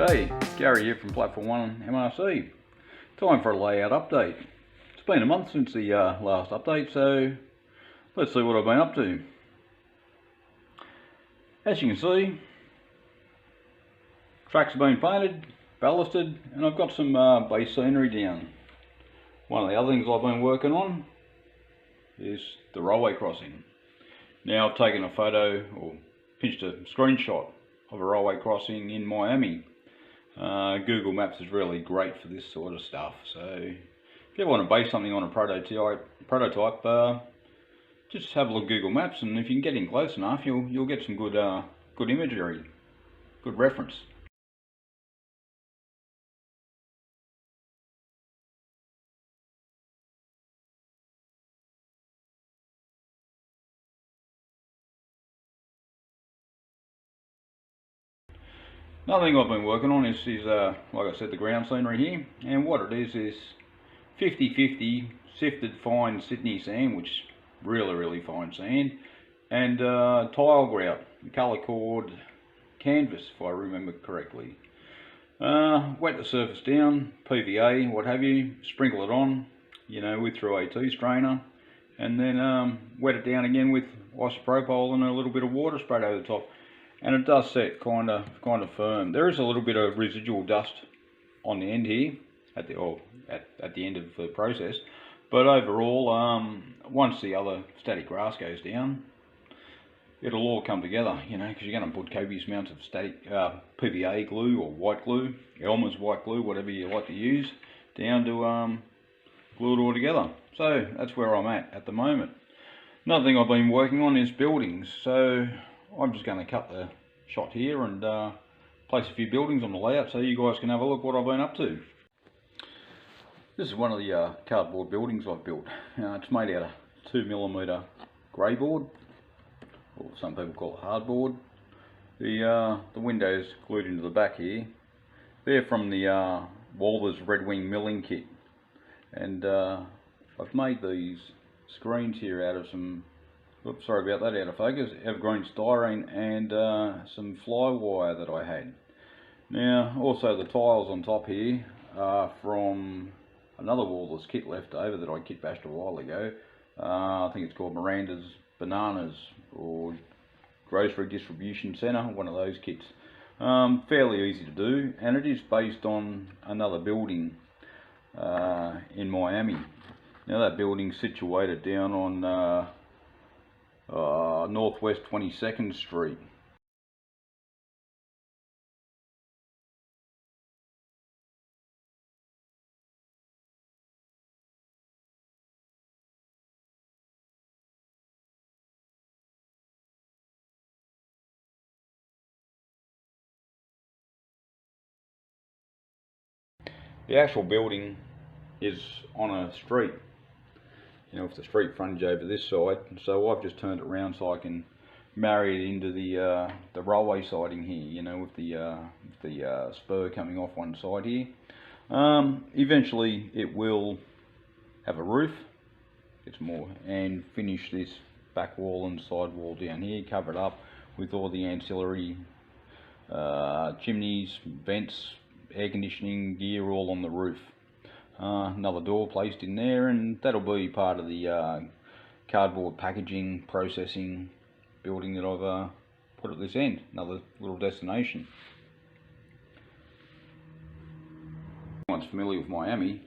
G'day, Gary here from Platform 1 MRC. Time for a layout update. It's been a month since the last update, so let's see what I've been up to. As you can see, tracks have been painted, ballasted, and I've got some base scenery down. One of the other things I've been working on is the railway crossing. Now I've taken a photo, or pinched a screenshot of a railway crossing in Miami. Google Maps is really great for this sort of stuff, so if you ever want to base something on a prototype, just have a look at Google Maps, and if you can get in close enough, you'll get some good imagery, good reference. Another thing I've been working on is like I said, the ground scenery here, and what it is 50-50 sifted fine Sydney sand, which is really fine sand, and tile grout, colour cord canvas, if I remember correctly. Wet the surface down, PVA, what have you, sprinkle it on, with through a tea strainer, and then wet it down again with isopropyl and a little bit of water sprayed over the top. And it does set kind of firm. There is a little bit of residual dust on the end here, at the end of the process, but overall, once the other static grass goes down, it'll all come together, because you're going to put copious amounts of static PVA glue or white glue, Elmer's white glue, whatever you like to use, down to glue it all together. So that's where I'm at the moment. Another thing I've been working on is buildings. So I'm just going to cut the shot here and place a few buildings on the layout so you guys can have a look what I've been up to. This is one of the cardboard buildings I've built. It's made out of 2mm grey board, or some people call it hardboard. The windows glued into the back here. They're from the Walther's Red Wing milling kit, and I've made these screens here out of some, oops, sorry about that, out of focus, evergreen styrene and some fly wire that I had. Now also the tiles on top here are from another Walther's kit left over that I kit bashed a while ago. I think it's called Miranda's Bananas or Grocery Distribution Centre, one of those kits. Fairly easy to do, and it is based on another building in Miami. Now that building's situated down on Northwest 22nd Street. The actual building is on a street, with the street frontage over this side, so I've just turned it around so I can marry it into the railway siding here, with the spur coming off one side here. Eventually it will have a roof, and finish this back wall and side wall down here, cover it up with all the ancillary chimneys, vents, air conditioning gear all on the roof. Another door placed in there, and that'll be part of the cardboard packaging processing building that I've put at this end, another little destination. Once familiar with Miami,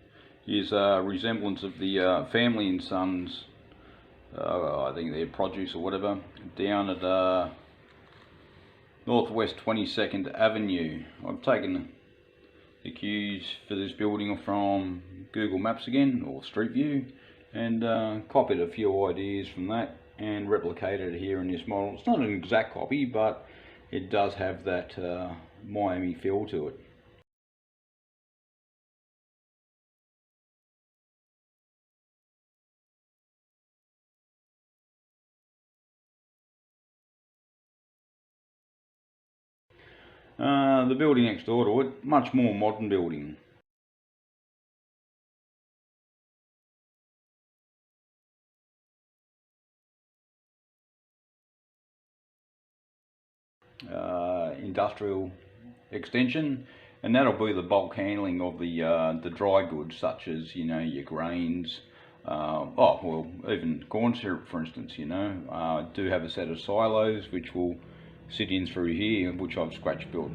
is a resemblance of the Family and Sons, I think they're produce or whatever, down at Northwest 22nd Avenue. I've taken the cues for this building from Google Maps again, or Street View, and copied a few ideas from that and replicated it here in this model. It's not an exact copy, but it does have that Miami feel to it. The building next door to it, much more modern building. Industrial extension, and that'll be the bulk handling of the dry goods, such as, you know, your grains, oh well, even corn syrup, for instance. You know, I do have a set of silos which will sit in through here, which I've scratch built,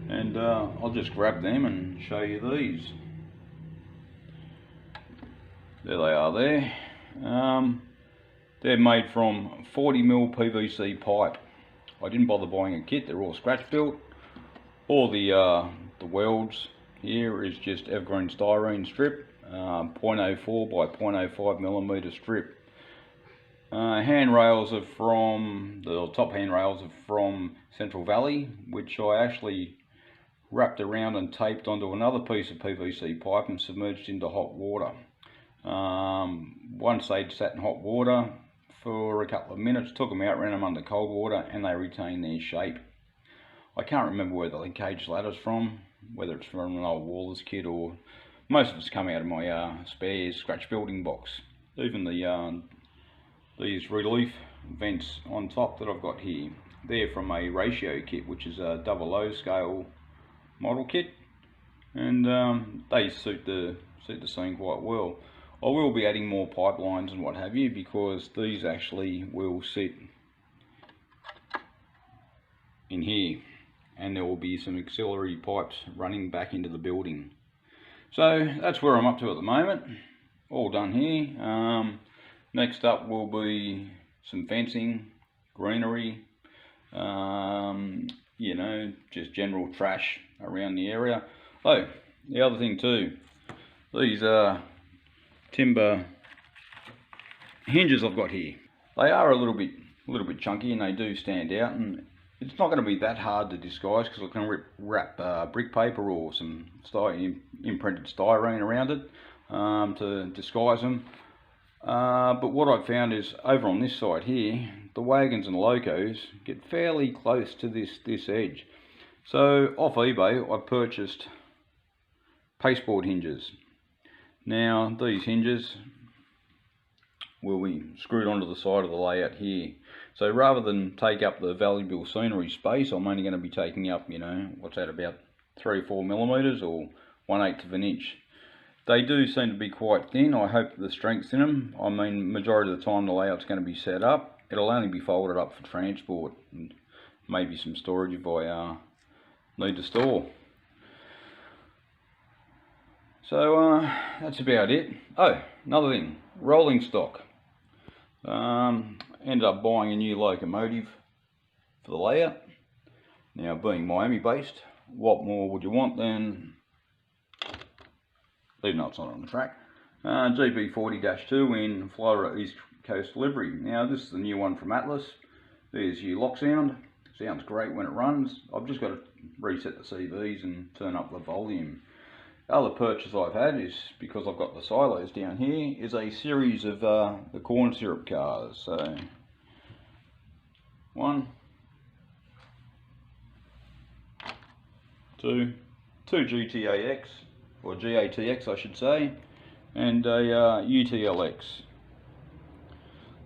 and I'll just grab them and show you these. There they are there. They're made from 40mm PVC pipe. I didn't bother buying a kit, they're all scratch built. All the welds here is just evergreen styrene strip, 0.04 by 0.05mm strip. Handrails are from, the top handrails are from Central Valley, which I actually wrapped around and taped onto another piece of PVC pipe and submerged into hot water. Once they'd sat in hot water for a couple of minutes, took them out, ran them under cold water, and they retained their shape. I can't remember where the linkage ladder's from, whether it's from an old Waller's kit, or most of it's come out of my spares scratch building box. Even these relief vents on top that I've got here, they're from a ratio kit, which is a 00 scale model kit, and they suit the scene quite well. I will be adding more pipelines and what have you, because these actually will sit in here, and there will be some auxiliary pipes running back into the building. So that's where I'm up to at the moment. All done here. Next up will be some fencing, greenery, you know, just general trash around the area. Oh, the other thing too, these timber hinges I've got here, they are a little bit chunky, and they do stand out, and it's not going to be that hard to disguise, because I can wrap brick paper or some imprinted styrene around it to disguise them. But what I've found is, over on this side here, the wagons and locos get fairly close to this edge. So off eBay I purchased pasteboard hinges. Now these hinges will be screwed onto the side of the layout here. So rather than take up the valuable scenery space, I'm only going to be taking up, you know, what's that, about 3 or 4mm, or 1/8 of an inch. They do seem to be quite thin. I hope the strength's in them. I mean, majority of the time the layout's going to be set up. It'll only be folded up for transport and maybe some storage if I need to store. So that's about it. Oh, another thing, rolling stock. Ended up buying a new locomotive for the layout. Now, being Miami based, what more would you want than, even though it's not on the track, GB40-2 in Florida East Coast livery. Now this is the new one from Atlas. There's your lock sound. Sounds great when it runs. I've just got to reset the CVs and turn up the volume. The other purchase I've had is, because I've got the silos down here, is a series of the corn syrup cars. So 1, 2 GTAX, or GATX I should say, and a UTLX.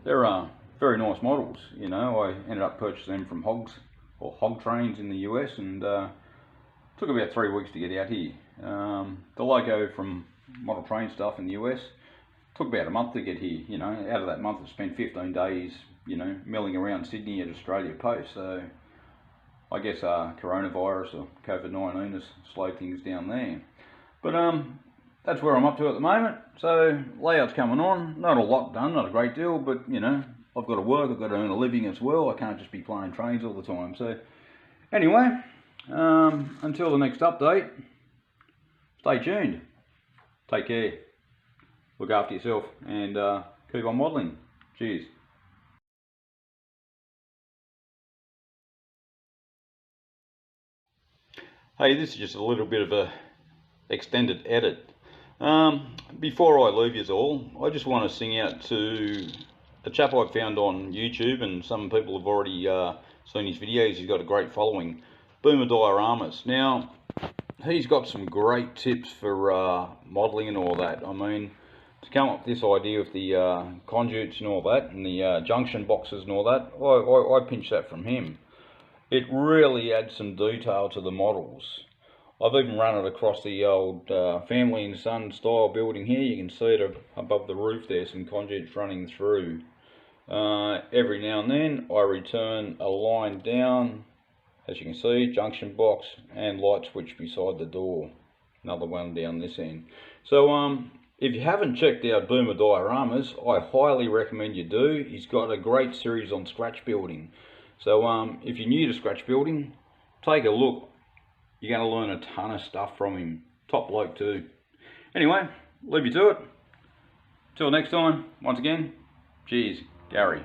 They're very nice models, you know. I ended up purchasing them from hog trains in the US, and took about 3 weeks to get out here. The logo from model train stuff in the US took about a month to get here. You know, out of that month I spent 15 days, you know, milling around Sydney at Australia Post. So I guess coronavirus or COVID-19 has slowed things down there. But that's where I'm up to at the moment. So layout's coming on. Not a lot done, not a great deal, but you know, I've got to work, I've got to earn a living as well. I can't just be playing trains all the time. So anyway, until the next update, stay tuned. Take care. Look after yourself, and keep on modelling. Cheers. Hey, this is just a little bit of a extended edit. Before I leave you all, I just want to sing out to a chap I found on YouTube, and some people have already seen his videos. He's got a great following, Boomer Dioramas. Now, he's got some great tips for modelling and all that. I mean, to come up with this idea of the conduits and all that, and the junction boxes and all that, I pinched that from him. It really adds some detail to the models. I've even run it across the old family and son style building here. You can see it above the roof there, some conduits running through. Every now and then I return a line down, as you can see, junction box and light switch beside the door. Another one down this end. So if you haven't checked out Boomer Dioramas, I highly recommend you do. He's got a great series on scratch building. So if you're new to scratch building, take a look. You're going to learn a ton of stuff from him. Top bloke too. Anyway, leave you to it. Till next time, once again, cheers, Gary.